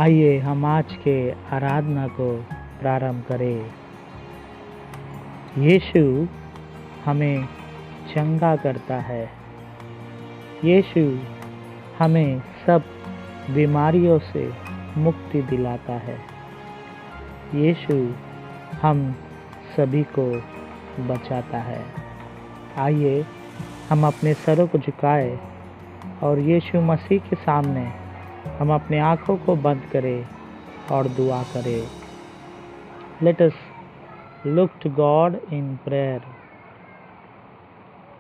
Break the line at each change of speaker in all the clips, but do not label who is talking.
आइए हम आज के आराधना को प्रारंभ करें। यीशु हमें चंगा करता है। यीशु हमें सब बीमारियों से मुक्ति दिलाता है। यीशु हम सभी को बचाता है। आइए हम अपने सरों को झुकाएं और यीशु मसीह के सामने हम अपने आँखों को बंद करें और दुआ करें। Let us look to God in prayer।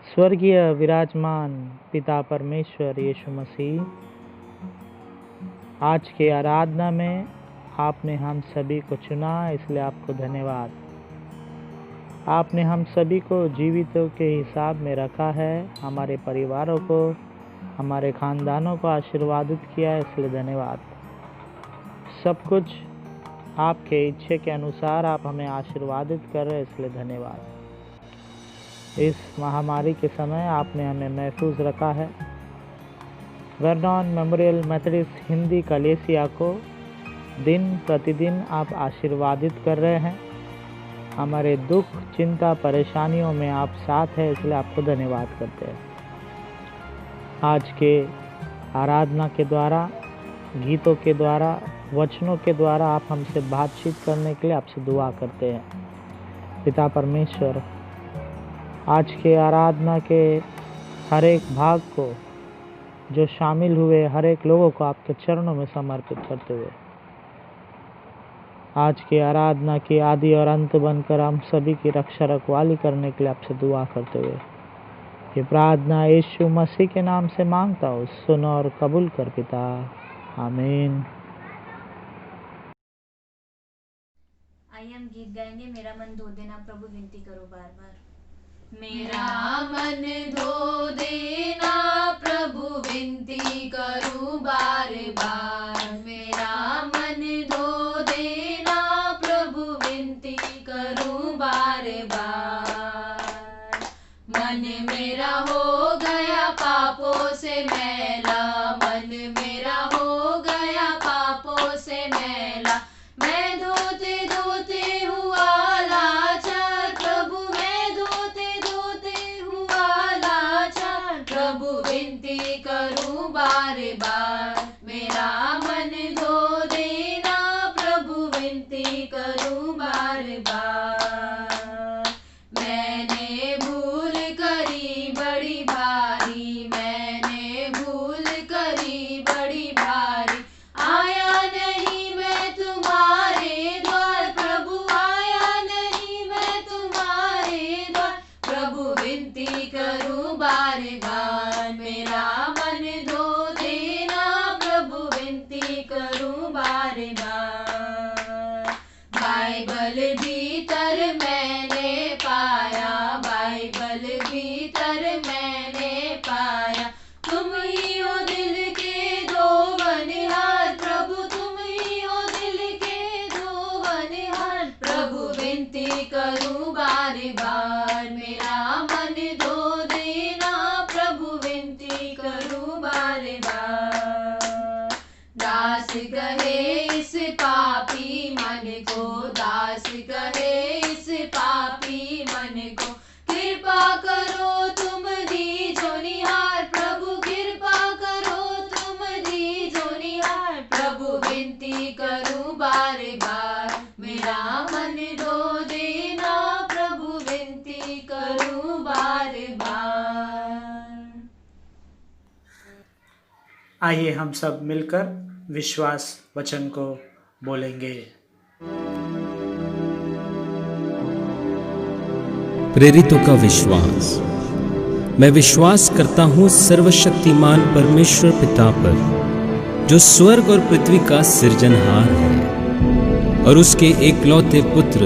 स्वर्गीय विराजमान पिता परमेश्वर यीशु मसीह, आज के आराधना में आपने हम सभी को चुना, इसलिए आपको धन्यवाद। आपने हम सभी को जीवितों के हिसाब में रखा है, हमारे परिवारों को, हमारे खानदानों को आशीर्वादित किया है, इसलिए धन्यवाद। सब कुछ आपके इच्छे के अनुसार आप हमें आशीर्वादित कर रहे हैं, इसलिए धन्यवाद। इस महामारी के समय आपने हमें महफूज रखा है। वर्नॉन मेमोरियल मेथोडिस्ट हिंदी कलीसिया को दिन प्रतिदिन आप आशीर्वादित कर रहे हैं। हमारे दुख, चिंता, परेशानियों में आप साथ हैं, इसलिए आपको धन्यवाद करते हैं। आज के आराधना के द्वारा, गीतों के द्वारा, वचनों के द्वारा आप हमसे बातचीत करने के लिए आपसे दुआ करते हैं। पिता परमेश्वर, आज के आराधना के हर एक भाग को जो शामिल हुए, हर एक लोगों को आपके चरणों में समर्पित करते हुए आज की आराधना की आदि और अंत बनकर हम सभी की रक्षा रखवाली करने के लिए आपसे दुआ करते हुए ये प्रार्थना यीशु मसीह के नाम से मांगता हूँ, सुन और कबूल कर पिता, आमीन।
आइए हम गीत गाएंगे। मेरा मन धो देना प्रभु, विनती करो बार बार।
मेरा मन धो देना प्रभु, विनती करूं बार बार। मेरा मन धो देना प्रभु, विनती करूं बार बार। मन मेरा हो गया पापों से मैला, मन मेरा हो गया पापों से मैला। मैं धोते धोते हुआ लाचार प्रभु, मैं धोते धोते हुआ लाचार प्रभु, विनती करूं बार बार। मेरा मन धो देना प्रभु, विनती करूं बार बार। मैंने भूल करी बड़ी भारी, मैंने भूल करी बड़ी भारी। आया नहीं मैं तुम्हारे द्वार प्रभु, आया नहीं मैं तुम्हारे द्वार प्रभु, विनती करूं बार बार। मेरा मन धो देना प्रभु, विनती करूं बार बार। बाइबल भीतर मैंने पाया, बाइबल भीतर मैंने पाया। तुम ही हो दिल के दो बनिहार प्रभु, तुम ही हो दिल के दो बनिहार प्रभु, विनती करूं बार बार। मेरा मन धो देना प्रभु, विनती करूं बार बार। दास कहे इस पापी मन को, दास कहे इस पापी मन को। कृपा करो तुम दीजो निहार प्रभु, कृपा करो तुम दीजो निहार प्रभु, विनती करूं बार बार। मेरा मन धो देना प्रभु, विनती करूं बार बार।
आइए हम सब मिलकर विश्वास वचन को बोलेंगे।
प्रेरितों का विश्वास। मैं विश्वास करता हूँ सर्वशक्तिमान परमेश्वर पिता पर, जो स्वर्ग और पृथ्वी का सृजनहार है, और उसके एकलौते पुत्र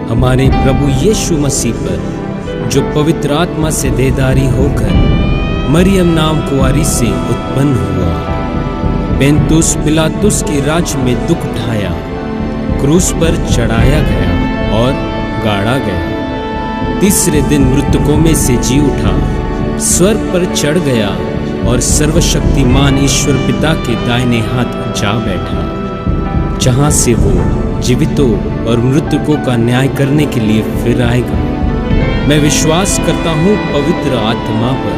हमारे प्रभु यीशु मसीह पर, जो पवित्र आत्मा से देहधारी होकर मरियम नाम कुंवारी से उत्पन्न हुआ, पेंतुस पिलातुस के राज्य में दुख उठाया, क्रूस पर चढ़ाया गया और गाड़ा गया, तीसरे दिन मृतकों में से जी उठा, स्वर्ग पर चढ़ गया और सर्वशक्तिमान ईश्वर पिता के दाहिने हाथ जा बैठा। जहां से वो जीवितों और मृतकों का न्याय करने के लिए फिर आएगा। मैं विश्वास करता हूँ पवित्र आत्मा पर,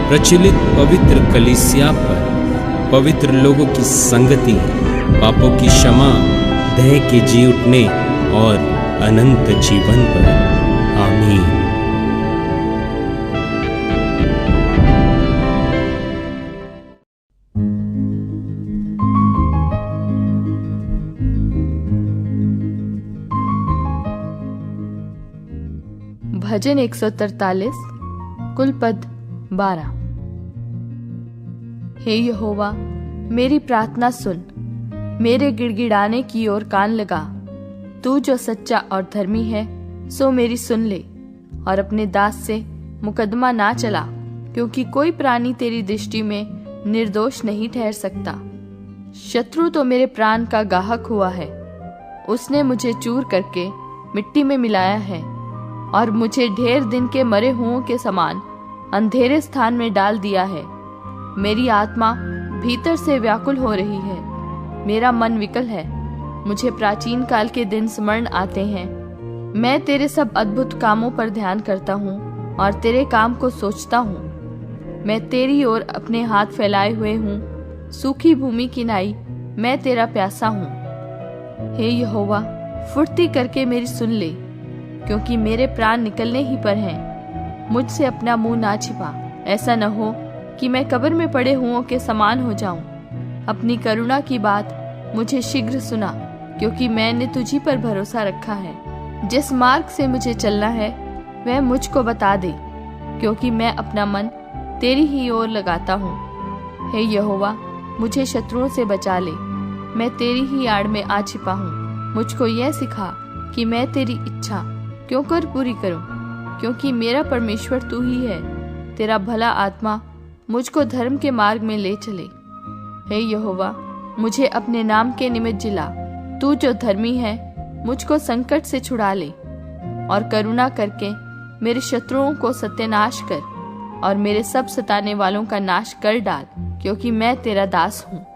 प्रचलित पवित्र कलीसिया पर, पवित्र लोगों की संगति, पापों की क्षमा, देह के जी उठने और अनंत जीवन पर। आमीन।
भजन 143 कुल पद 12। हे यहोवा, मेरी प्रार्थना सुन, मेरे गिड़गिड़ाने की ओर कान लगा। तू जो सच्चा और धर्मी है सो मेरी सुन ले, और अपने दास से मुकदमा ना चला, क्योंकि कोई प्राणी तेरी दृष्टि में निर्दोष नहीं ठहर सकता। शत्रु तो मेरे प्राण का गाहक हुआ है, उसने मुझे चूर करके मिट्टी में मिलाया है और मुझे ढेर दिन के मरे हुओं के समान अंधेरे स्थान में डाल दिया है। मेरी आत्मा भीतर से व्याकुल हो रही है, मेरा मन विकल है। मुझे प्राचीन काल के दिन स्मरण आते हैं। मैं तेरे सब अद्भुत कामों पर ध्यान करता हूँ और तेरे काम को सोचता हूँ। मैं तेरी ओर अपने हाथ फैलाए हुए हूँ, सूखी भूमि की नाई मैं तेरा प्यासा हूँ। हे यहोवा, फुर्ती करके मेरी सुन ले, क्योंकि मेरे प्राण निकलने ही पर हैं। मुझसे अपना मुंह ना छिपा, ऐसा न हो कि मैं कब्र में पड़े हुओं के समान हो जाऊं। अपनी करुणा की बात मुझे शीघ्र सुना, क्योंकि मैंने तुझी पर भरोसा रखा है। जिस मार्ग से मुझे चलना है वह मुझको बता दे, क्योंकि मैं अपना मन तेरी ही ओर लगाता हूँ। हे यहोवा, मुझे शत्रुओं से बचा ले, मैं तेरी ही आड़ में आ छिपा हूँ। मुझको यह सिखा कि मैं तेरी इच्छा क्यों कर पूरी करूं, क्योंकि मेरा परमेश्वर तू ही है। तेरा भला आत्मा मुझको धर्म के मार्ग में ले चले। हे यहोवा, मुझे अपने नाम के निमित्त जिला। तू जो धर्मी है मुझको संकट से छुड़ा ले, और करुणा करके मेरे शत्रुओं को सत्यानाश कर, और मेरे सब सताने वालों का नाश कर डाल, क्योंकि मैं तेरा दास हूँ।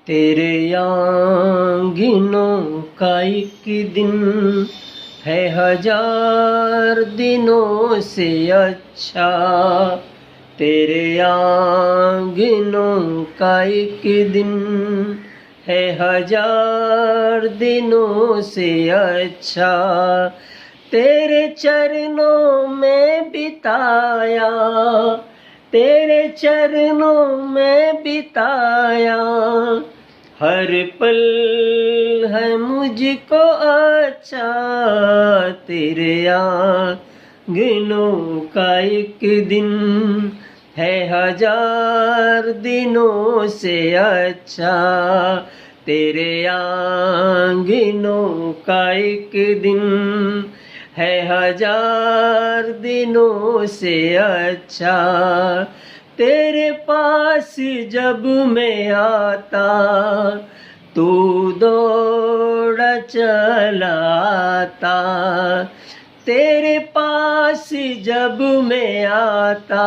तेरे आंगनों का एक दिन है हजार दिनों से अच्छा। तेरे आंगनों का एक दिन है हजार दिनों से अच्छा। तेरे चरणों में बिताया, तेरे चरणों में बिताया हर पल है मुझको अच्छा। तेरे आंगनों का एक दिन है हजार दिनों से अच्छा। तेरे आंगनों का एक दिन है हजार दिनों से अच्छा। तेरे पास जब मैं आता तू दौड़ा चला आता। तेरे पास जब मैं आता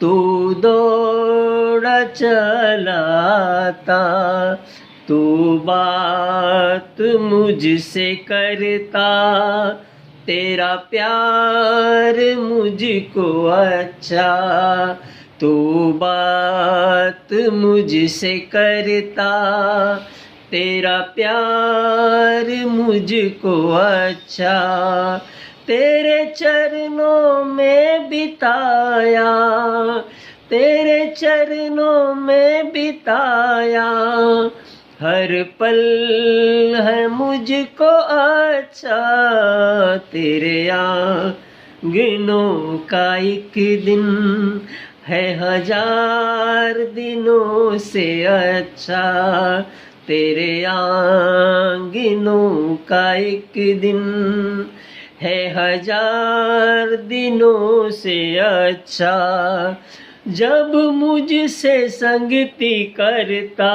तू दौड़ा चला आता। तू बात मुझसे करता, तेरा प्यार मुझको अच्छा। तू बात मुझसे करता, तेरा प्यार मुझको अच्छा। तेरे चरणों में बिताया, तेरे चरणों में बिताया हर पल है मुझको अच्छा, तेरे आंगनों का एक दिन है हजार दिनों से अच्छा, तेरे आंगनों का एक दिन है हजार दिनों से अच्छा। जब मुझसे संगति करता,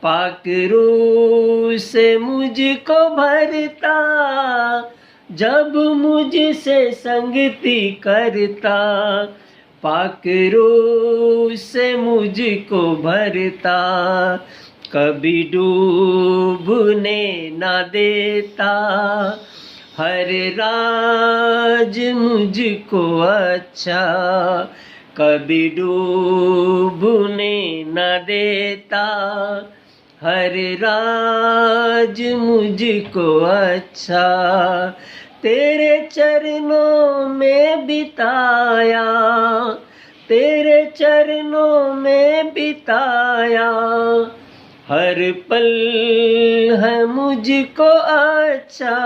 पाक रूह से मुझको भरता, जब मुझसे संगति करता, पाक रूह से मुझको भरता, कभी डूबने ना देता, हर राज मुझको अच्छा, कभी डूबने न देता, हर राज मुझको अच्छा, तेरे चरणों में बिताया, तेरे चरणों में बिताया, हर पल है मुझको अच्छा,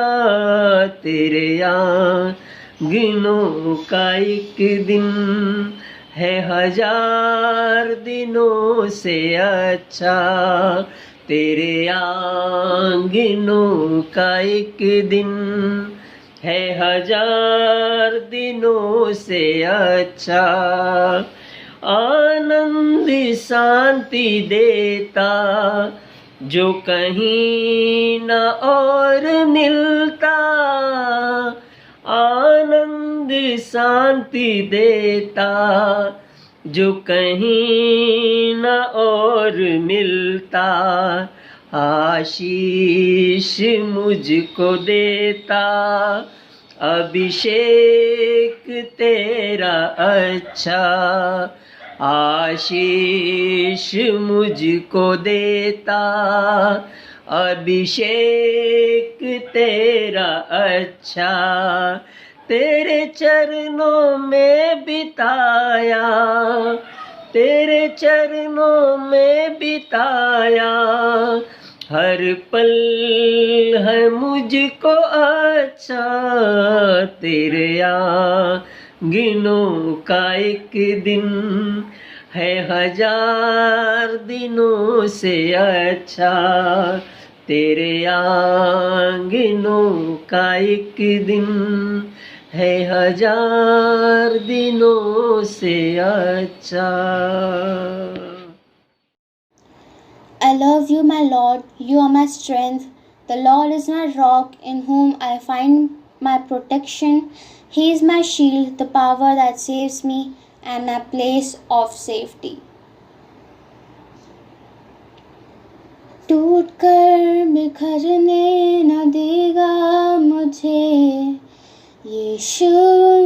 तेरे आंगनों का एक दिन है हजार दिनों से अच्छा, तेरे आंगनों का एक दिन है हजार दिनों से अच्छा। आनंद शांति देता जो कहीं न और मिलता, आनंद शांति देता जो कहीं न और मिलता, आशीष मुझको देता अभिषेक तेरा अच्छा, आशीष मुझको देता अभिषेक तेरा अच्छा, तेरे चरणों में बिताया, तेरे चरणों में बिताया, हर पल है मुझको अच्छा, तेरे आंगनों का एक दिन है हजार दिनों से अच्छा, तेरे आंगनों का एक दिन है हजार दिनों से अच्छा।
I love you, my Lord, you are my strength. The Lord is my rock, in whom I find my protection. He is my shield, the power that saves me, and my place of safety. टूट कर बिखरने न देगा मुझे यीशु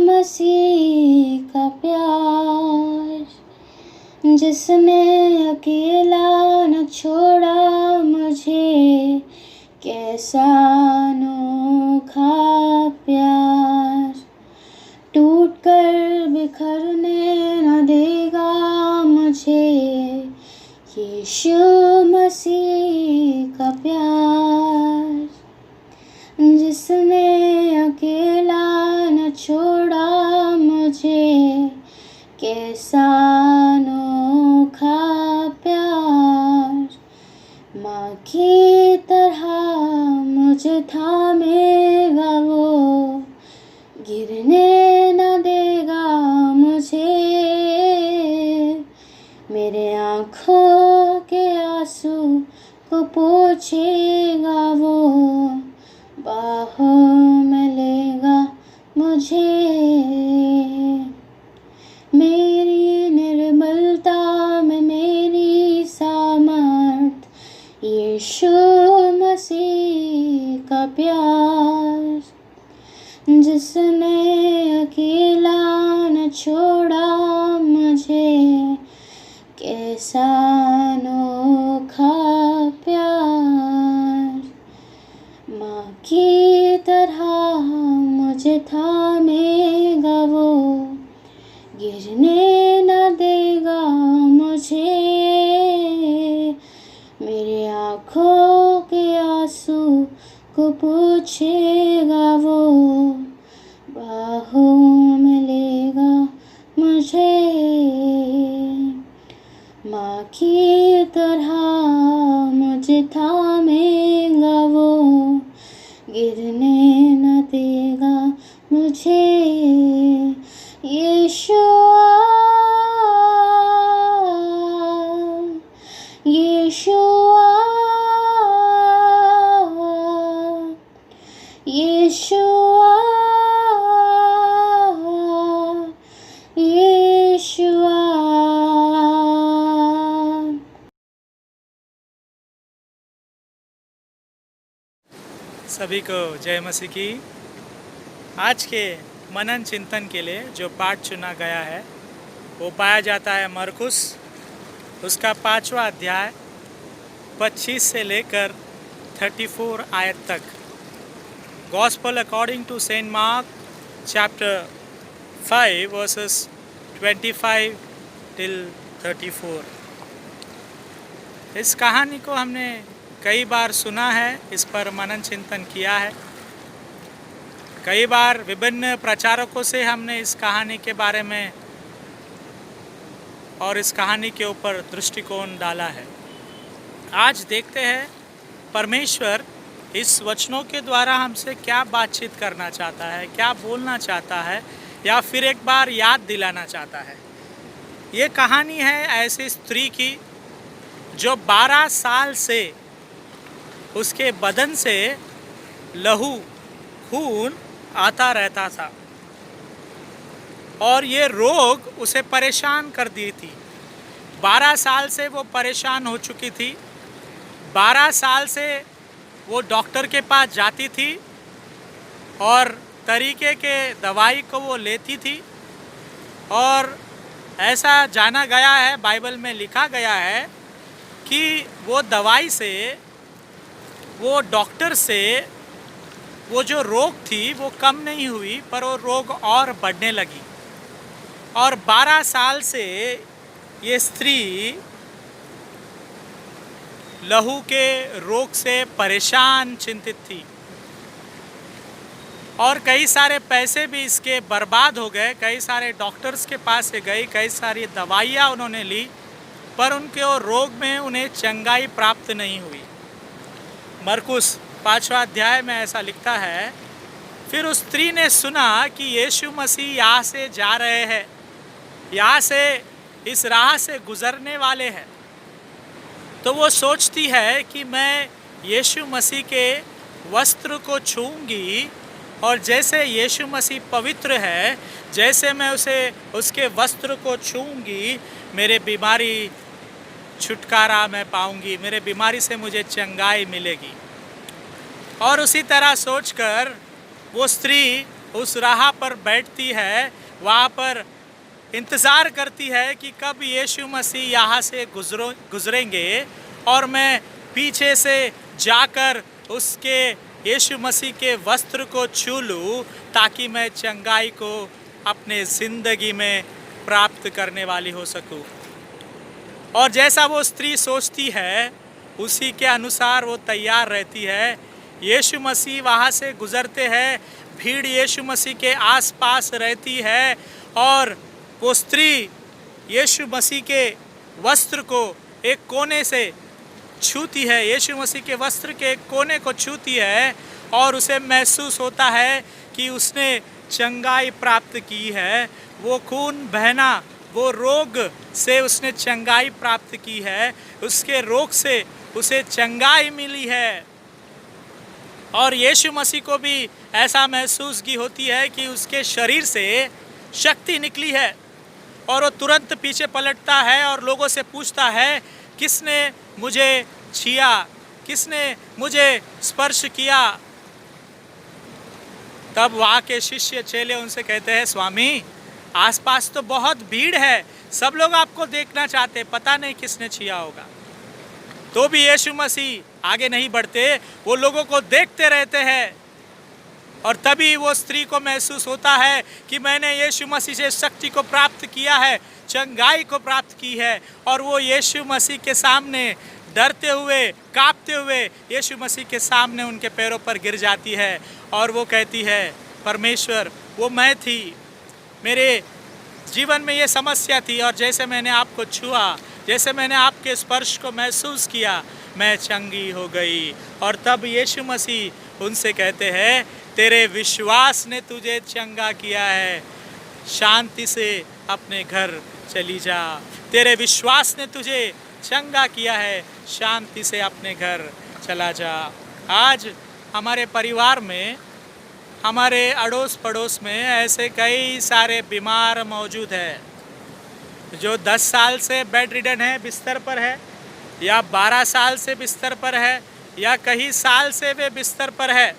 मसीह का प्यार, जिसने अकेला न छोड़ा मुझे, कैसा अनोखा प्यार। टूट कर बिखरने न देगा मुझे यीशु मसीह का प्यार, जिसने अकेला न छोड़ा मुझे, कैसा अनोखा प्यार। माँ की तरह मुझे थामेगा वो, गिरने न देगा मुझे, मेरे आँखों के आंसू को पोंछेगा वो, बाहों में लेगा मुझे। मेरी निर्बलता में मेरी सामर्थ, यीशु मसीह का प्यार, जिसने अकेला न छोड़ा मुझे, कैसा अनोखा प्यार। माँ की तरह मुझे थामेगा वो, गिरने न देगा मुझे, मेरे को पूछेगा वो, बाहों में लेगा मुझे, माँ की तरह मुझे थामेगा वो, गिरने न देगा मुझे। यीशुआ, यीशुआ, यीशुआ, यीशुआ।
सभी को जय मसीह की। आज के मनन चिंतन के लिए जो पाठ चुना गया है वो पाया जाता है मरकुस उसका 5वां अध्याय 25 से लेकर 34 आयत तक। Gospel according to Saint Mark chapter 5 verses 25 till 34। इस कहानी को हमने कई बार सुना है, इस पर मनन चिंतन किया है। कई बार विभिन्न प्रचारकों से हमने इस कहानी के बारे में और इस कहानी के ऊपर दृष्टिकोण डाला है। आज देखते हैं परमेश्वर इस वचनों के द्वारा हमसे क्या बातचीत करना चाहता है, क्या बोलना चाहता है, या फिर एक बार याद दिलाना चाहता है। ये कहानी है ऐसी स्त्री की जो 12 साल से उसके बदन से लहू खून आता रहता था और ये रोग उसे परेशान कर दी थी। 12 साल से वो परेशान हो चुकी थी। 12 साल से वो डॉक्टर के पास जाती थी और तरीके के दवाई को वो लेती थी, और ऐसा जाना गया है, बाइबल में लिखा गया है कि वो दवाई से, वो डॉक्टर से वो जो रोग थी वो कम नहीं हुई, पर वो रोग और बढ़ने लगी। और 12 साल से ये स्त्री लहू के रोग से परेशान, चिंतित थी, और कई सारे पैसे भी इसके बर्बाद हो गए। कई सारे डॉक्टर्स के पास से गई, कई सारी दवाइयाँ उन्होंने ली, पर उनके वो रोग में उन्हें चंगाई प्राप्त नहीं हुई। मरकुस 5वां अध्याय में ऐसा लिखता है, फिर उस स्त्री ने सुना कि यीशु मसीह यहाँ से जा रहे हैं, यहाँ से इस राह से गुजरने वाले हैं। तो वो सोचती है कि मैं यीशु मसीह के वस्त्र को छूऊंगी, और जैसे यीशु मसीह पवित्र है, जैसे मैं उसके वस्त्र को छूऊंगी, मेरे बीमारी छुटकारा मैं पाऊंगी, मेरे बीमारी से मुझे चंगाई मिलेगी। और उसी तरह सोचकर वो स्त्री उस राह पर बैठती है, वहाँ पर इंतज़ार करती है कि कब यीशु मसीह यहाँ से गुजरेंगे और मैं पीछे से जाकर उसके यीशु मसीह के वस्त्र को छू लूँ, ताकि मैं चंगाई को अपने ज़िंदगी में प्राप्त करने वाली हो सकूँ। और जैसा वो स्त्री सोचती है, उसी के अनुसार वो तैयार रहती है। यीशु मसीह वहाँ से गुज़रते हैं, भीड़ यीशु मसीह के आसपास रहती है, और वो स्त्री यीशु मसीह के वस्त्र को एक कोने से छूती है, यीशु मसीह के वस्त्र के एक कोने को छूती है, और उसे महसूस होता है कि उसने चंगाई प्राप्त की है। वो खून बहना, वो रोग से उसने चंगाई प्राप्त की है, उसके रोग से उसे चंगाई मिली है। और यीशु मसीह को भी ऐसा महसूस की होती है कि उसके शरीर से शक्ति निकली है, और वो तुरंत पीछे पलटता है और लोगों से पूछता है, किसने मुझे छुआ, किसने मुझे स्पर्श किया। तब वहाँ के शिष्य चेले उनसे कहते हैं, स्वामी, आसपास तो बहुत भीड़ है, सब लोग आपको देखना चाहते, पता नहीं किसने छुआ होगा। तो भी यीशु मसीह आगे नहीं बढ़ते, वो लोगों को देखते रहते हैं। और तभी वो स्त्री को महसूस होता है कि मैंने यीशु मसीह से शक्ति को प्राप्त किया है, चंगाई को प्राप्त की है, और वो यीशु मसीह के सामने डरते हुए, कांपते हुए यीशु मसीह के सामने उनके पैरों पर गिर जाती है और वो कहती है, परमेश्वर वो मैं थी, मेरे जीवन में ये समस्या थी और जैसे मैंने आपको छुआ, जैसे मैंने आपके स्पर्श को महसूस किया, मैं चंगी हो गई। और तब यीशु मसीह उनसे कहते हैं, तेरे विश्वास ने तुझे चंगा किया है, शांति से अपने घर चली जा। तेरे विश्वास ने तुझे चंगा किया है, शांति से अपने घर चला जा। आज हमारे परिवार में, हमारे अड़ोस पड़ोस में ऐसे कई सारे बीमार मौजूद हैं जो 10 साल से बेड रिडन है, बिस्तर पर है, या 12 साल से बिस्तर पर है, या कई साल से वे बिस्तर पर है।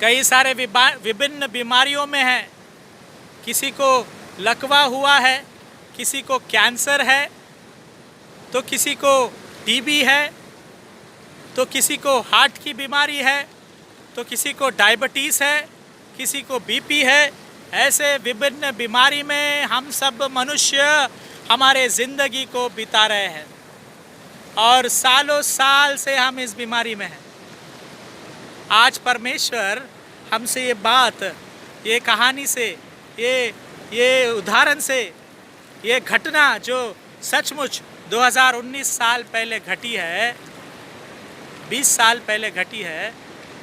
कई सारे विभिन्न बीमारियों में है। किसी को लकवा हुआ है, किसी को कैंसर है, तो किसी को टीबी है, तो किसी को हार्ट की बीमारी है, तो किसी को डायबिटीज़ है, किसी को बीपी है। ऐसे विभिन्न बीमारी में हम सब मनुष्य हमारे ज़िंदगी को बिता रहे हैं और सालों साल से हम इस बीमारी में हैं। आज परमेश्वर हमसे ये बात, ये कहानी से, ये उदाहरण से, ये घटना जो सचमुच 2019 साल पहले घटी है, 20 साल पहले घटी है,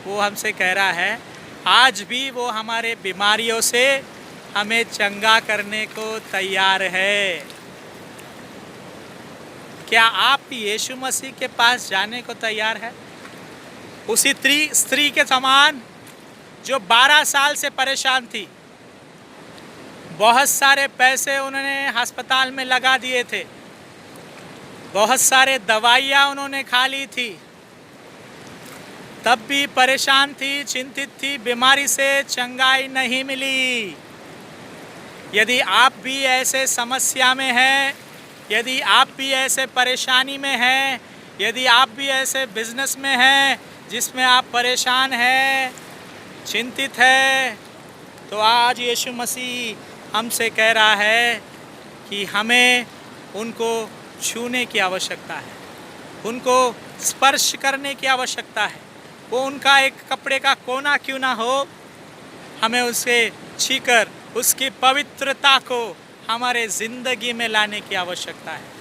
वो हमसे कह रहा है आज भी वो हमारे बीमारियों से हमें चंगा करने को तैयार है। क्या आप यीशु मसीह के पास जाने को तैयार है? उसी स्त्री के समान जो 12 साल से परेशान थी, बहुत सारे पैसे उन्होंने अस्पताल में लगा दिए थे, बहुत सारे दवाइयाँ उन्होंने खा ली थी, तब भी परेशान थी, चिंतित थी, बीमारी से चंगाई नहीं मिली। यदि आप भी ऐसे समस्या में हैं, यदि आप भी ऐसे परेशानी में हैं, यदि आप भी ऐसे बिजनेस में हैं जिसमें आप परेशान हैं, चिंतित है, तो आज यीशु मसीह हमसे कह रहा है कि हमें उनको छूने की आवश्यकता है, उनको स्पर्श करने की आवश्यकता है। वो उनका एक कपड़े का कोना क्यों ना हो, हमें उसे छीकर उसकी पवित्रता को हमारे ज़िंदगी में लाने की आवश्यकता है।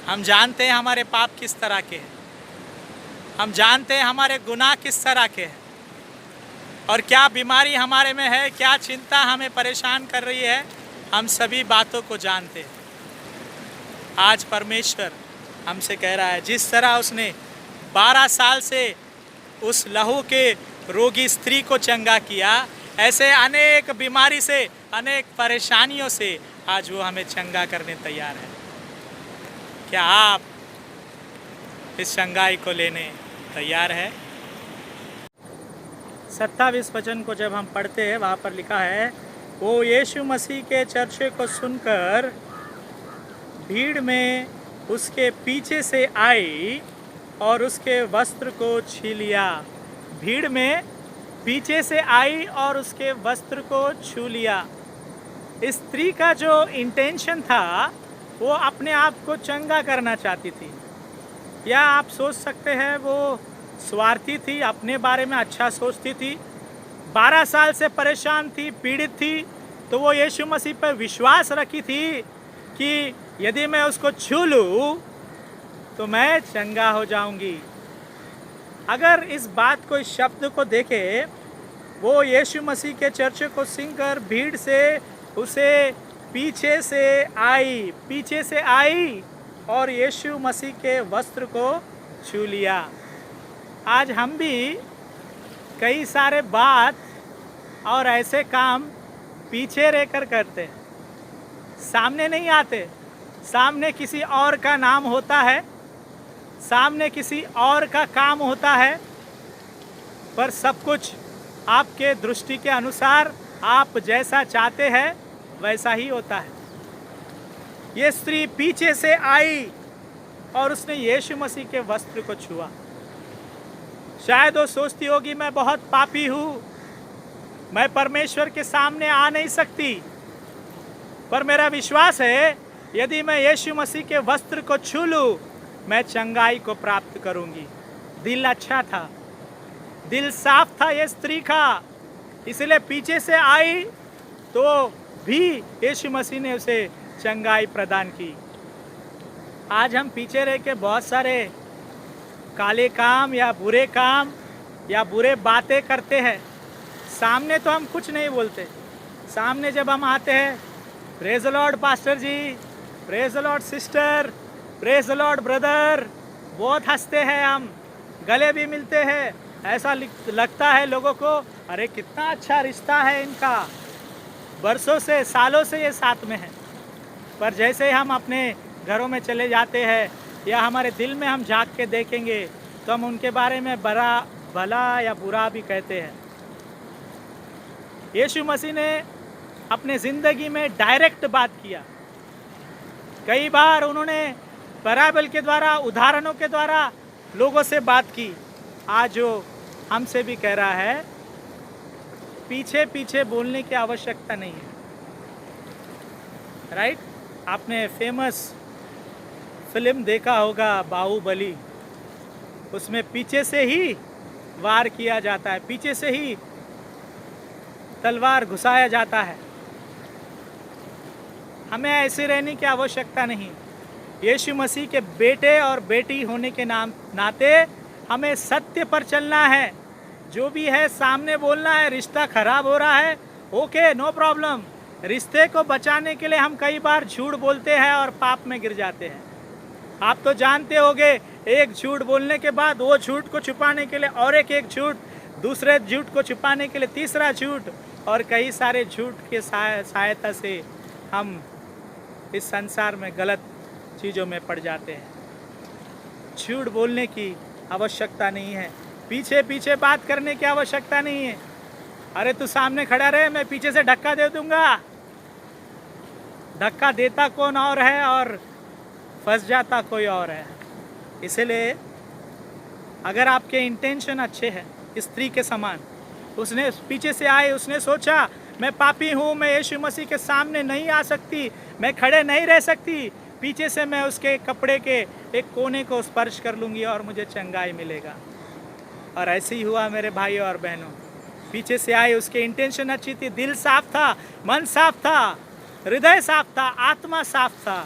हम जानते हैं हमारे पाप किस तरह के हैं, हम जानते हैं हमारे गुनाह किस तरह के हैं, और क्या बीमारी हमारे में है, क्या चिंता हमें परेशान कर रही है, हम सभी बातों को जानते हैं। आज परमेश्वर हमसे कह रहा है, जिस तरह उसने 12 साल से उस लहू के रोगी स्त्री को चंगा किया, ऐसे अनेक बीमारी से, अनेक परेशानियों से आज वो हमें चंगा करने तैयार है। क्या आप इस चंगाई को लेने तैयार है? 27 वचन को जब हम पढ़ते हैं, वहाँ पर लिखा है, वो यीशु मसीह के चर्चे को सुनकर भीड़ में उसके पीछे से आई और उसके वस्त्र को छू लिया। भीड़ में पीछे से आई और उसके वस्त्र को छू लिया। स्त्री का जो इंटेंशन था, वो अपने आप को चंगा करना चाहती थी, या आप सोच सकते हैं वो स्वार्थी थी, अपने बारे में अच्छा सोचती थी, 12 साल से परेशान थी, पीड़ित थी, तो वो यीशु मसीह पर विश्वास रखी थी कि यदि मैं उसको छू लूँ तो मैं चंगा हो जाऊंगी। अगर इस बात को, इस शब्द को देखें, वो यीशु मसीह के चर्चे को सुनकर भीड़ से उसे पीछे से आई और यीशु मसीह के वस्त्र को छू लिया। आज हम भी कई सारे बात और ऐसे काम पीछे रहकर करते हैं, सामने नहीं आते। सामने किसी और का नाम होता है, सामने किसी और का काम होता है, पर सब कुछ आपके दृष्टि के अनुसार आप जैसा चाहते हैं वैसा ही होता है। ये स्त्री पीछे से आई और उसने यीशु मसीह के वस्त्र को छुआ। शायद वो सोचती होगी, मैं बहुत पापी हूँ, मैं परमेश्वर के सामने आ नहीं सकती, पर मेरा विश्वास है यदि मैं यीशु मसीह के वस्त्र को छू लूँ मैं चंगाई को प्राप्त करूंगी। दिल अच्छा था, दिल साफ था ये स्त्री का, इसलिए पीछे से आई तो भी यीशु मसीह ने उसे चंगाई प्रदान की। आज हम पीछे रह के बहुत सारे काले काम या बुरे काम या बुरे बातें करते हैं। सामने तो हम कुछ नहीं बोलते, सामने जब हम आते हैं, praise the Lord pastor ji, praise the Lord sister, praise the Lord brother, बहुत हंसते हैं, हम गले भी मिलते हैं। ऐसा लगता है लोगों को, अरे कितना अच्छा रिश्ता है इनका, बरसों से सालों से ये साथ में है। पर जैसे हम अपने घरों में चले जाते हैं या हमारे दिल में हम झांक के देखेंगे तो हम उनके बारे में भला या बुरा भी कहते हैं। यीशु मसीह ने अपने ज़िंदगी में डायरेक्ट बात किया। कई बार उन्होंने पैराबल के द्वारा, उदाहरणों के द्वारा लोगों से बात की। आज जो हमसे भी कह रहा है, पीछे पीछे बोलने की आवश्यकता नहीं है। राइट? आपने फेमस फिल्म देखा होगा बाहुबली, उसमें पीछे से ही वार किया जाता है, पीछे से ही तलवार घुसाया जाता है। हमें ऐसे रहने की आवश्यकता नहीं। यीशु मसीह के बेटे और बेटी होने के नाते हमें सत्य पर चलना है। जो भी है सामने बोलना है। रिश्ता खराब हो रहा है, ओके, नो प्रॉब्लम। रिश्ते को बचाने के लिए हम कई बार झूठ बोलते हैं और पाप में गिर जाते हैं। आप तो जानते होंगे, एक झूठ बोलने के बाद वो झूठ को छुपाने के लिए और एक झूठ, दूसरे झूठ को छुपाने के लिए तीसरा झूठ, और कई सारे झूठ के सहायता से हम इस संसार में गलत चीज़ों में पड़ जाते हैं। झूठ बोलने की आवश्यकता नहीं है, पीछे पीछे बात करने की आवश्यकता नहीं है। अरे तू सामने खड़ा रहे, मैं पीछे से धक्का दे दूंगा। धक्का देता कौन और है और फंस जाता कोई और है। इसलिए अगर आपके इंटेंशन अच्छे हैं, स्त्री के समान, उसने पीछे से आए, उसने सोचा मैं पापी हूँ, मैं यीशु मसीह के सामने नहीं आ सकती, मैं खड़े नहीं रह सकती, पीछे से मैं उसके कपड़े के एक कोने को स्पर्श कर लूँगी और मुझे चंगाई मिलेगा। और ऐसे ही हुआ मेरे भाई और बहनों। पीछे से आए, उसके इंटेंशन अच्छी थी, दिल साफ था, मन साफ था, हृदय साफ था, आत्मा साफ था,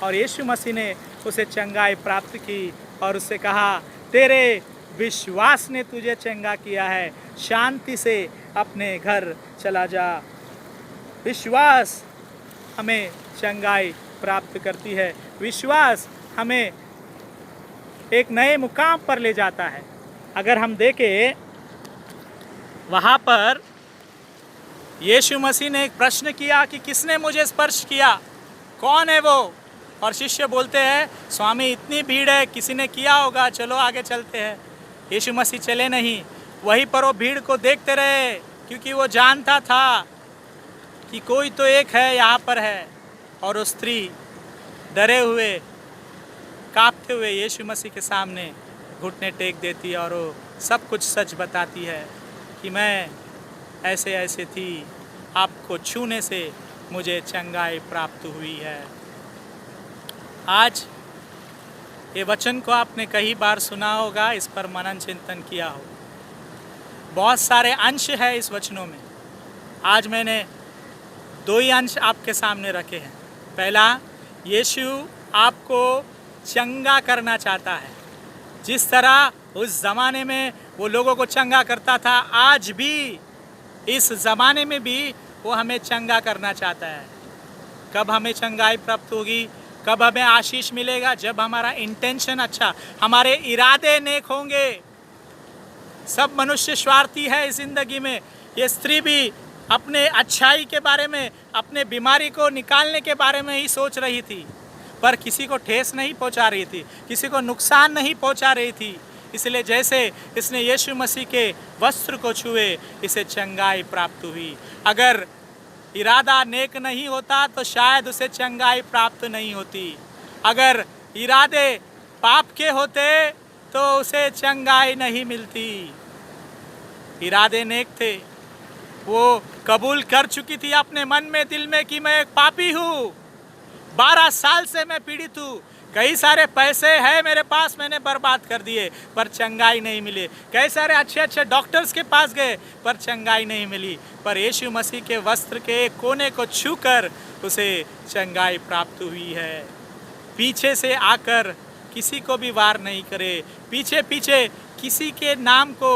और यीशु मसीह ने उसे चंगाई प्राप्त की और उससे कहा, तेरे विश्वास ने तुझे चंगा किया है, शांति से अपने घर चला जा। विश्वास हमें चंगाई प्राप्त करती है। विश्वास हमें एक नए मुकाम पर ले जाता है। अगर हम देखें, वहाँ पर यीशु मसीह ने एक प्रश्न किया कि किसने मुझे स्पर्श किया, कौन है वो? और शिष्य बोलते हैं, स्वामी इतनी भीड़ है, किसी ने किया होगा, चलो आगे चलते हैं। यीशु मसीह चले नहीं, वहीं पर वो भीड़ को देखते रहे, क्योंकि वो जानता था कि कोई तो एक है यहाँ पर है। और वो स्त्री डरे हुए, कांपते हुए यीशु मसीह के सामने घुटने टेक देती है और वो सब कुछ सच बताती है कि मैं ऐसे ऐसे थी, आपको छूने से मुझे चंगाई प्राप्त हुई है। आज ये वचन को आपने कई बार सुना होगा, इस पर मनन चिंतन किया हो। बहुत सारे अंश है इस वचनों में। आज मैंने दो ही अंश आपके सामने रखे हैं। पहला, यीशु आपको चंगा करना चाहता है। जिस तरह उस ज़माने में वो लोगों को चंगा करता था, आज भी इस ज़माने में भी वो हमें चंगा करना चाहता है। कब हमें चंगाई प्राप्त होगी, कब हमें आशीष मिलेगा? जब हमारा इंटेंशन अच्छा, हमारे इरादे नेक होंगे। सब मनुष्य स्वार्थी है इस ज़िंदगी में। ये स्त्री भी अपने अच्छाई के बारे में, अपने बीमारी को निकालने के बारे में ही सोच रही थी, पर किसी को ठेस नहीं पहुंचा रही थी, किसी को नुकसान नहीं पहुंचा रही थी। इसलिए जैसे इसने यीशु मसीह के वस्त्र को छुए, इसे चंगाई प्राप्त हुई। अगर इरादा नेक नहीं होता तो शायद उसे चंगाई प्राप्त नहीं होती। अगर इरादे पाप के होते तो उसे चंगाई नहीं मिलती। इरादे नेक थे, वो कबूल कर चुकी थी अपने मन में, दिल में कि मैं एक पापी हूँ, 12 साल से मैं पीड़ित हूँ, कई सारे पैसे हैं मेरे पास, मैंने बर्बाद कर दिए, पर चंगाई नहीं मिली। कई सारे अच्छे अच्छे डॉक्टर्स के पास गए, पर चंगाई नहीं मिली। पर यीशु मसीह के वस्त्र के कोने को छूकर उसे चंगाई प्राप्त हुई है। पीछे से आकर किसी को भी वार नहीं करे, पीछे पीछे किसी के नाम को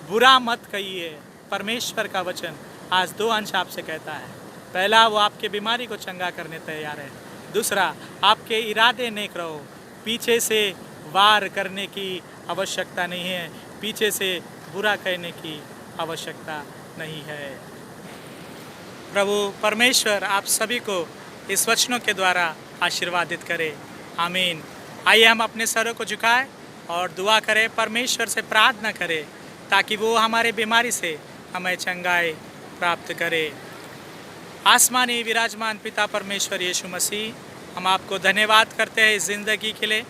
बुरा मत कहिए। परमेश्वर का वचन आज 2 अंश आपसे कहता है। पहला, वो आपके बीमारी को चंगा करने तैयार है। दूसरा, आपके इरादे नेक रहो, पीछे से वार करने की आवश्यकता नहीं है, पीछे से बुरा कहने की आवश्यकता नहीं है। प्रभु परमेश्वर आप सभी को इस वचनों के द्वारा आशीर्वादित करे। आमीन। आइए हम अपने सरों को झुकाएं और दुआ करें, परमेश्वर से प्रार्थना करें ताकि वो हमारे बीमारी से हमें चंगाई प्राप्त करे। आसमानी विराजमान पिता परमेश्वर यीशु मसीह, हम आपको धन्यवाद करते हैं इस ज़िंदगी के लिए।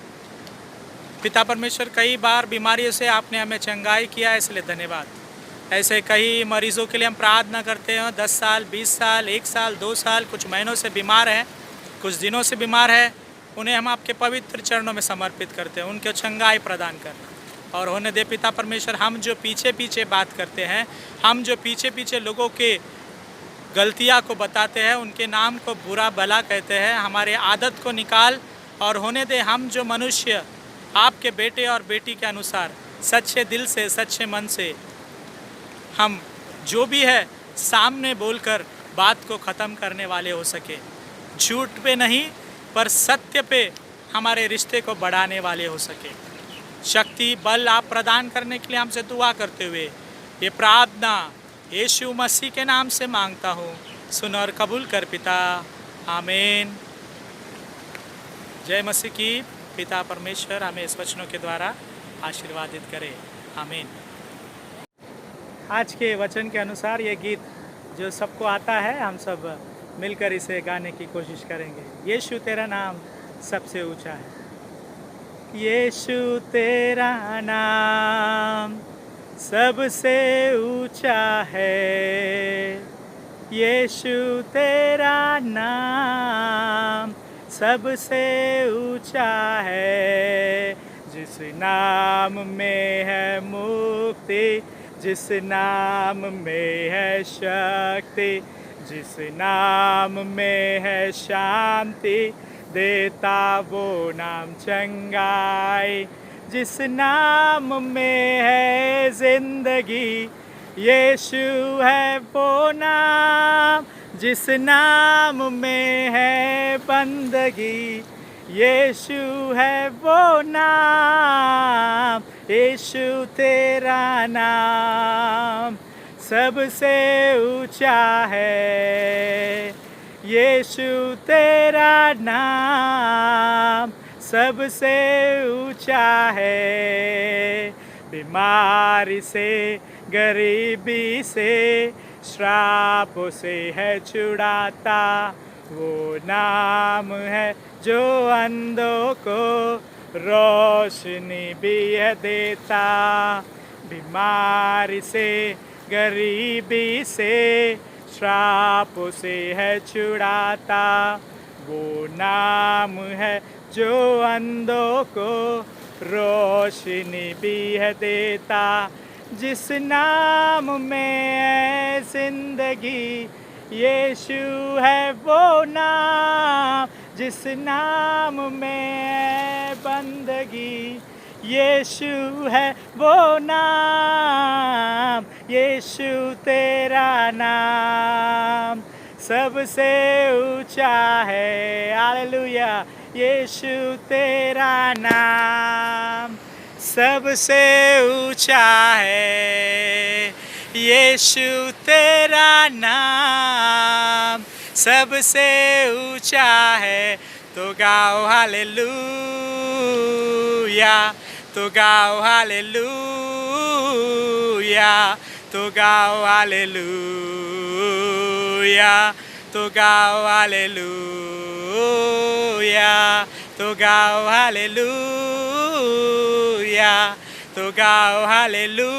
पिता परमेश्वर, कई बार बीमारियों से आपने हमें चंगाई किया, इसलिए धन्यवाद। ऐसे कई मरीज़ों के लिए हम प्रार्थना करते हैं, 10 साल, 20 साल, 1 साल, 2 साल, कुछ महीनों से बीमार हैं, कुछ दिनों से बीमार है, उन्हें हम आपके पवित्र चरणों में समर्पित करते हैं। उनको चंगाई प्रदान कर और होने दे पिता परमेश्वर। हम जो पीछे पीछे बात करते हैं, हम जो पीछे पीछे लोगों के गलतियां को बताते हैं, उनके नाम को बुरा भला कहते हैं, हमारे आदत को निकाल और होने दे हम जो मनुष्य आपके बेटे और बेटी के अनुसार सच्चे दिल से, सच्चे मन से हम जो भी है सामने बोलकर बात को ख़त्म करने वाले हो सके। झूठ पे नहीं, पर सत्य पे हमारे रिश्ते को बढ़ाने वाले हो सके। शक्ति बल आप प्रदान करने के लिए हमसे दुआ करते हुए ये प्रार्थना यीशु मसीह के नाम से मांगता हूँ, सुन और कबूल कर पिता। आमीन। जय मसीह की। पिता परमेश्वर हमें इस वचनों के द्वारा आशीर्वादित करे। आमीन। आज के वचन के अनुसार ये गीत जो सबको आता है, हम सब मिलकर इसे गाने की कोशिश करेंगे। यीशु तेरा नाम सबसे ऊंचा है, यीशु तेरा नाम सबसे ऊंचा है, यीशु तेरा नाम सबसे ऊंचा है। जिस नाम में है मुक्ति, जिस नाम में है शक्ति, जिस नाम में है शांति, देता वो नाम चंगाई। जिस नाम में है जिंदगी, यीशु है वो नाम। जिस नाम में है बंदगी, यीशु है वो नाम। यीशु तेरा नाम सबसे ऊंचा है, यीशु तेरा नाम सबसे ऊंचा है। बीमारी से, गरीबी से, श्रापों से है छुड़ाता वो नाम है जो अंधों को रोशनी भी है देता। बीमारी से, गरीबी से, श्रापों से है छुड़ाता वो नाम है जो अंधों को रोशनी भी है देता। जिस नाम में है जिंदगी, यीशु है वो नाम। जिस नाम में है बंदगी, यीशु है वो नाम। यीशु तेरा नाम सबसे ऊंचा है। हालेलुया। यीशु तेरा नाम सबसे ऊंचा है, यीशु तेरा नाम सबसे ऊंचा है। तो गाओ हालेलुया, तो गाओ हालेलुया, तो गाओ हालेलुया, तो गाओ हालेलुया, तो गाओ हालेलुया, तो गाओ हालेलुया,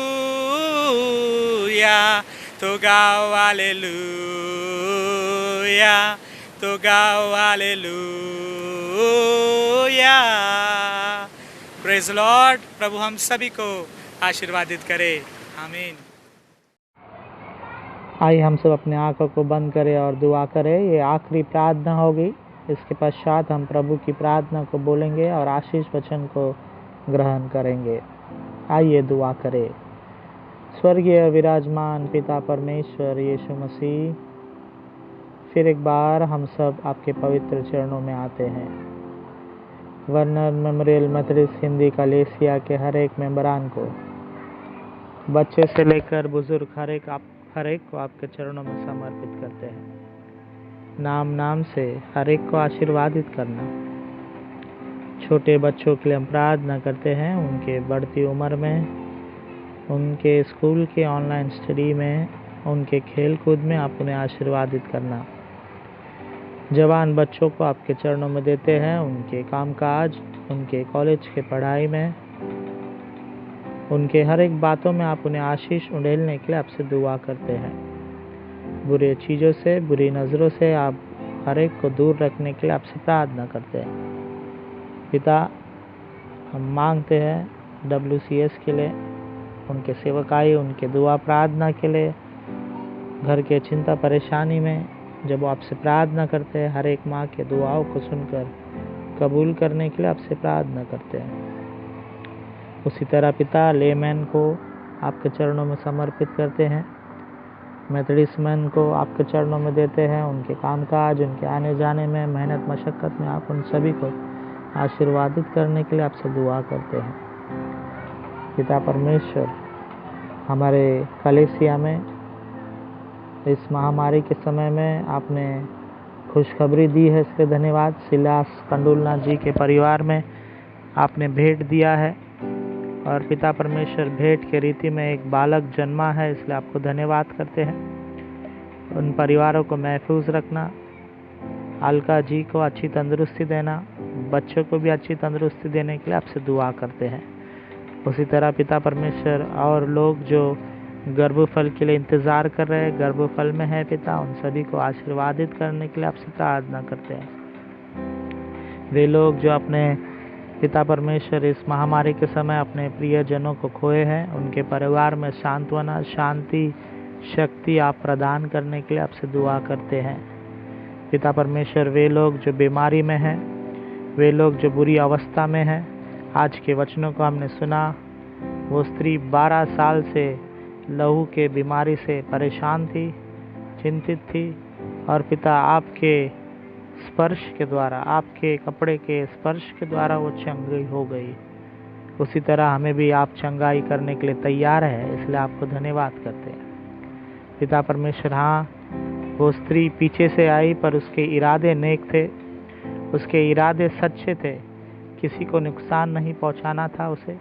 तो गाओ हालेलुया, तो गाओ हालेलुया। हालेलुया। Praise Lord. प्रभु हम सभी को आशीर्वादित करे। आमीन।
आइए हम सब अपने आंखों को बंद करें और दुआ करें। ये आखिरी प्रार्थना होगी। इसके पश्चात हम प्रभु की प्रार्थना को बोलेंगे और आशीष वचन को ग्रहण करेंगे। आइए दुआ करें। स्वर्गीय विराजमान पिता परमेश्वर यीशु मसीह, फिर एक बार हम सब आपके पवित्र चरणों में आते हैं। वर्नर मेमोरियल मेथोडिस्ट हिंदी कलीसिया के हर एक मेंबरान को, बच्चे से लेकर बुजुर्ग, हर एक को आपके चरणों में समर्पित करते हैं। नाम नाम से हर एक को आशीर्वादित करना। छोटे बच्चों के लिए हम प्रार्थना करते हैं, उनके बढ़ती उम्र में, उनके स्कूल के ऑनलाइन स्टडी में, उनके खेल कूद में आप उन्हें आशीर्वादित करना। जवान बच्चों को आपके चरणों में देते हैं, उनके कामकाज, उनके कॉलेज के पढ़ाई में, उनके हर एक बातों में आप उन्हें आशीष उड़ेलने के लिए आपसे दुआ करते हैं। बुरे चीज़ों से, बुरी नज़रों से आप हर एक को दूर रखने के लिए आपसे प्रार्थना करते हैं। पिता, हम मांगते हैं WCS के लिए, उनके सेवकाई, उनके दुआ प्रार्थना के लिए, घर के चिंता परेशानी में जब वो आपसे प्रार्थना करते हैं, हर एक माँ के दुआओं को सुनकर कबूल करने के लिए आपसे प्रार्थना करते हैं। उसी तरह पिता, लेमैन को आपके चरणों में समर्पित करते हैं, मेथोडिस्ट मैन को आपके चरणों में देते हैं। उनके कामकाज, उनके आने जाने में, मेहनत मशक्क़त में आप उन सभी को आशीर्वादित करने के लिए आपसे दुआ करते हैं। पिता परमेश्वर, हमारे कलीसिया में इस महामारी के समय में आपने खुशखबरी दी है, इसलिए धन्यवाद। सिलास कंडुलना जी के परिवार में आपने भेंट दिया है और पिता परमेश्वर, भेंट के रीति में एक बालक जन्मा है, इसलिए आपको धन्यवाद करते हैं। उन परिवारों को महफूज रखना, अलका जी को अच्छी तंदुरुस्ती देना, बच्चों को भी अच्छी तंदुरुस्ती देने के लिए आपसे दुआ करते हैं। उसी तरह पिता परमेश्वर, और लोग जो गर्भफल के लिए इंतज़ार कर रहे हैं, गर्भफल में है पिता, उन सभी को आशीर्वादित करने के लिए आपसे प्रार्थना करते हैं। वे लोग जो अपने पिता परमेश्वर इस महामारी के समय अपने प्रियजनों को खोए हैं, उनके परिवार में सांत्वना, शांति, शक्ति आप प्रदान करने के लिए आपसे दुआ करते हैं। पिता परमेश्वर, वे लोग जो बीमारी में हैं, वे लोग जो बुरी अवस्था में हैं, आज के वचनों को हमने सुना, वो स्त्री 12 साल से लहू के बीमारी से परेशान थी, चिंतित थी, और पिता आपके स्पर्श के द्वारा, आपके कपड़े के स्पर्श के द्वारा वो चंगी हो गई। उसी तरह हमें भी आप चंगाई करने के लिए तैयार है, इसलिए आपको धन्यवाद करते हैं। पिता परमेश्वर, हाँ, वो स्त्री पीछे से आई पर उसके इरादे नेक थे, उसके इरादे सच्चे थे, किसी को नुकसान नहीं पहुंचाना था उसे,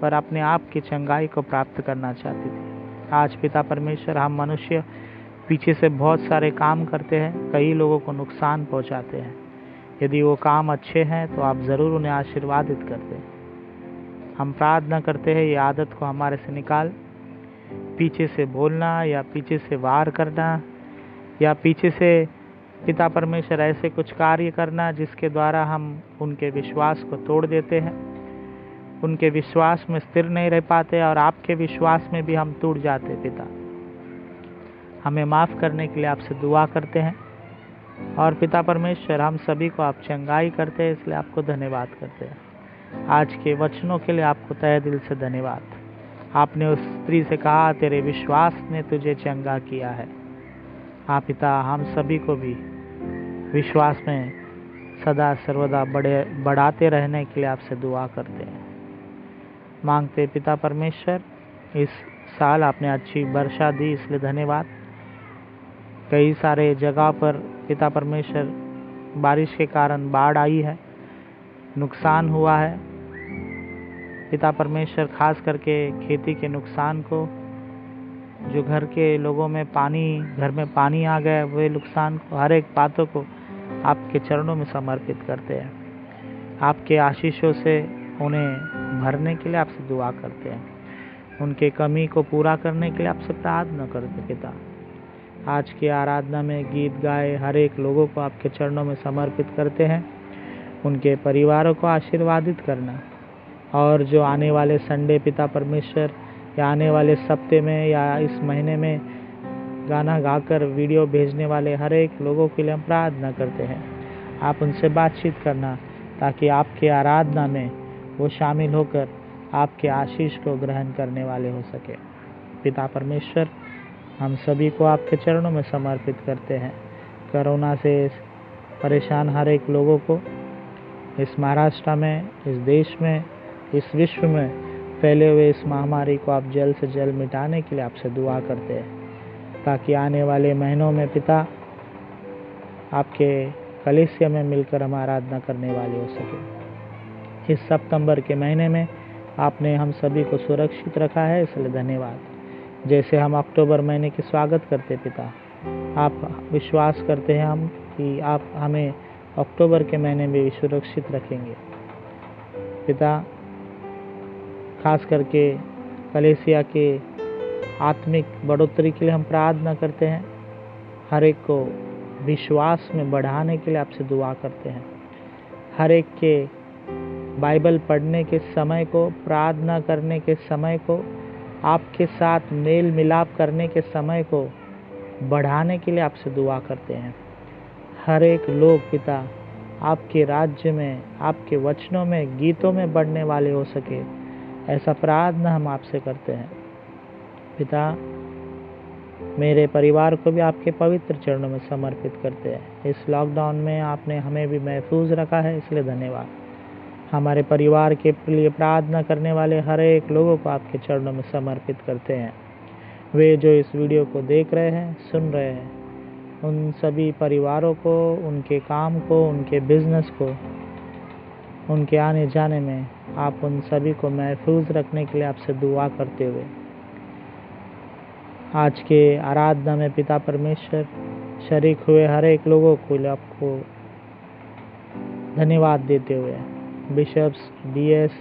पर अपने आप की चंगाई को प्राप्त करना चाहती थी। आज पिता परमेश्वर, हम मनुष्य पीछे से बहुत सारे काम करते हैं, कई लोगों को नुकसान पहुंचाते हैं। यदि वो काम अच्छे हैं तो आप ज़रूर उन्हें आशीर्वादित करते हैं। हम प्रार्थना करते हैं, ये आदत को हमारे से निकाल। पीछे से बोलना या पीछे से वार करना या पीछे से पिता परमेश्वर ऐसे कुछ कार्य करना जिसके द्वारा हम उनके विश्वास को तोड़ देते हैं, उनके विश्वास में स्थिर नहीं रह पाते और आपके विश्वास में भी हम टूट जाते। पिता, हमें माफ़ करने के लिए आपसे दुआ करते हैं, और पिता परमेश्वर, हम सभी को आप चंगाई करते हैं, इसलिए आपको धन्यवाद करते हैं। आज के वचनों के लिए आपको तहे दिल से धन्यवाद। आपने उस स्त्री से कहा, तेरे विश्वास ने तुझे चंगा किया है। हाँ पिता, हम सभी को भी विश्वास में सदा सर्वदा बढ़ाते रहने के लिए आपसे दुआ करते हैं। मांगते पिता परमेश्वर, इस साल आपने अच्छी वर्षा दी, इसलिए धन्यवाद। कई सारे जगह पर पिता परमेश्वर बारिश के कारण बाढ़ आई है, नुकसान हुआ है। पिता परमेश्वर, खास करके खेती के नुकसान को, जो घर के लोगों में घर में पानी आ गया, वे नुकसान को, हर एक बातों को आपके चरणों में समर्पित करते हैं। आपके आशीषों से उन्हें भरने के लिए आपसे दुआ करते हैं, उनके कमी को पूरा करने के लिए आपसे प्रार्थना करते पिता। आज की आराधना में गीत गाए हर एक लोगों को आपके चरणों में समर्पित करते हैं। उनके परिवारों को आशीर्वादित करना। और जो आने वाले संडे पिता परमेश्वर या आने वाले हफ्ते में या इस महीने में गाना गाकर वीडियो भेजने वाले हर एक लोगों के लिए हम प्रार्थना करते हैं। आप उनसे बातचीत करना ताकि आपके आराधना में वो शामिल होकर आपके आशीष को ग्रहण करने वाले हो सके। पिता परमेश्वर, हम सभी को आपके चरणों में समर्पित करते हैं। कोरोना से परेशान हर एक लोगों को इस महाराष्ट्र में, इस देश में, इस विश्व में फैले हुए इस महामारी को आप जल्द से जल्द मिटाने के लिए आपसे दुआ करते हैं, ताकि आने वाले महीनों में पिता आपके कलीसिया में मिलकर हम आराधना करने वाले हो सके। इस सितंबर के महीने में आपने हम सभी को सुरक्षित रखा है, इसलिए धन्यवाद। जैसे हम अक्टूबर महीने की स्वागत करते पिता, आप विश्वास करते हैं हम कि आप हमें अक्टूबर के महीने में भी सुरक्षित रखेंगे। पिता, खास करके कलीसिया के आत्मिक बढ़ोतरी के लिए हम प्रार्थना करते हैं। हर एक को विश्वास में बढ़ाने के लिए आपसे दुआ करते हैं। हर एक के बाइबल पढ़ने के समय को, प्रार्थना करने के समय को, आपके साथ मेल मिलाप करने के समय को बढ़ाने के लिए आपसे दुआ करते हैं। हर एक लोग पिता आपके राज्य में, आपके वचनों में, गीतों में बढ़ने वाले हो सके, ऐसा प्रार्थना हम आपसे करते हैं। पिता, मेरे परिवार को भी आपके पवित्र चरणों में समर्पित करते हैं। इस लॉकडाउन में आपने हमें भी महफूज रखा है, इसलिए धन्यवाद। हमारे परिवार के लिए प्रार्थना करने वाले हर एक लोगों को आपके चरणों में समर्पित करते हैं। वे जो इस वीडियो को देख रहे हैं, सुन रहे हैं, उन सभी परिवारों को, उनके काम को, उनके बिजनेस को, उनके आने जाने में आप उन सभी को महफूज रखने के लिए आपसे दुआ करते हुए आज के आराधना में पिता परमेश्वर शरीक हुए हर एक लोगों को आपको धन्यवाद देते हुए बिशप्स, डीएस,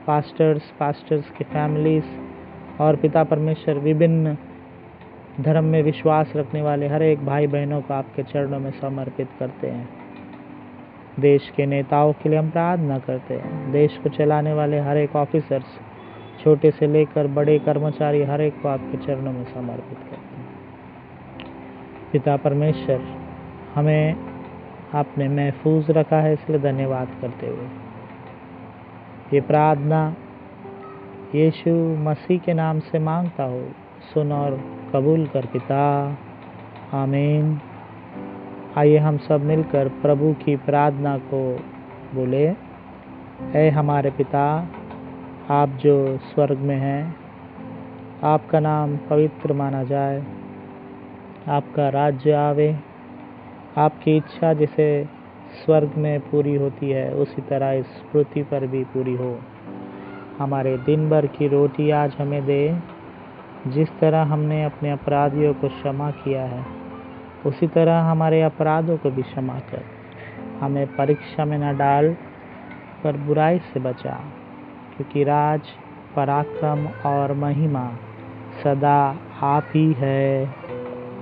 पास्टर्स की फैमिलीज और पिता परमेश्वर विभिन्न धर्म में विश्वास रखने वाले हर एक भाई बहनों को आपके चरणों में समर्पित करते हैं। देश के नेताओं के लिए हम प्रार्थना करते हैं। देश को चलाने वाले हर एक ऑफिसर्स, छोटे से लेकर बड़े कर्मचारी, हर एक को आपके चरणों में समर्पित करते हैं। पिता परमेश्वर, हमें आपने महफूज रखा है, इसलिए धन्यवाद करते हुए ये प्रार्थना यीशु मसीह के नाम से मांगता हूँ, सुन और कबूल कर पिता, आमीन। आइए हम सब मिलकर प्रभु की प्रार्थना को बोले। ऐ हमारे पिता, आप जो स्वर्ग में हैं, आपका नाम पवित्र माना जाए, आपका राज्य आवे, आपकी इच्छा जैसे स्वर्ग में पूरी होती है उसी तरह इस पृथ्वी पर भी पूरी हो। हमारे दिन भर की रोटी आज हमें दे, जिस तरह हमने अपने अपराधियों को क्षमा किया है उसी तरह हमारे अपराधों को भी क्षमा कर। हमें परीक्षा में न डाल, पर बुराई से बचा, क्योंकि राज, पराक्रम और महिमा सदा आप ही है,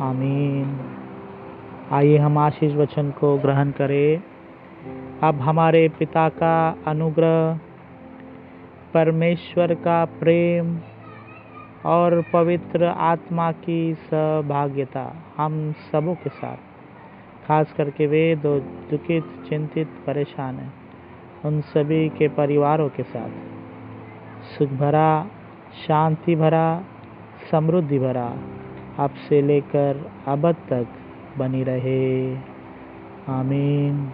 आमीन। आइए हम आशीष वचन को ग्रहण करें। अब हमारे पिता का अनुग्रह, परमेश्वर का प्रेम और पवित्र आत्मा की सहभागिता हम सबों के साथ, खास करके वे जो दुखित, चिंतित, परेशान हैं, उन सभी के परिवारों के साथ सुख भरा, शांति भरा, समृद्धि भरा अब से लेकर अब तक बनी रहे, आमीन।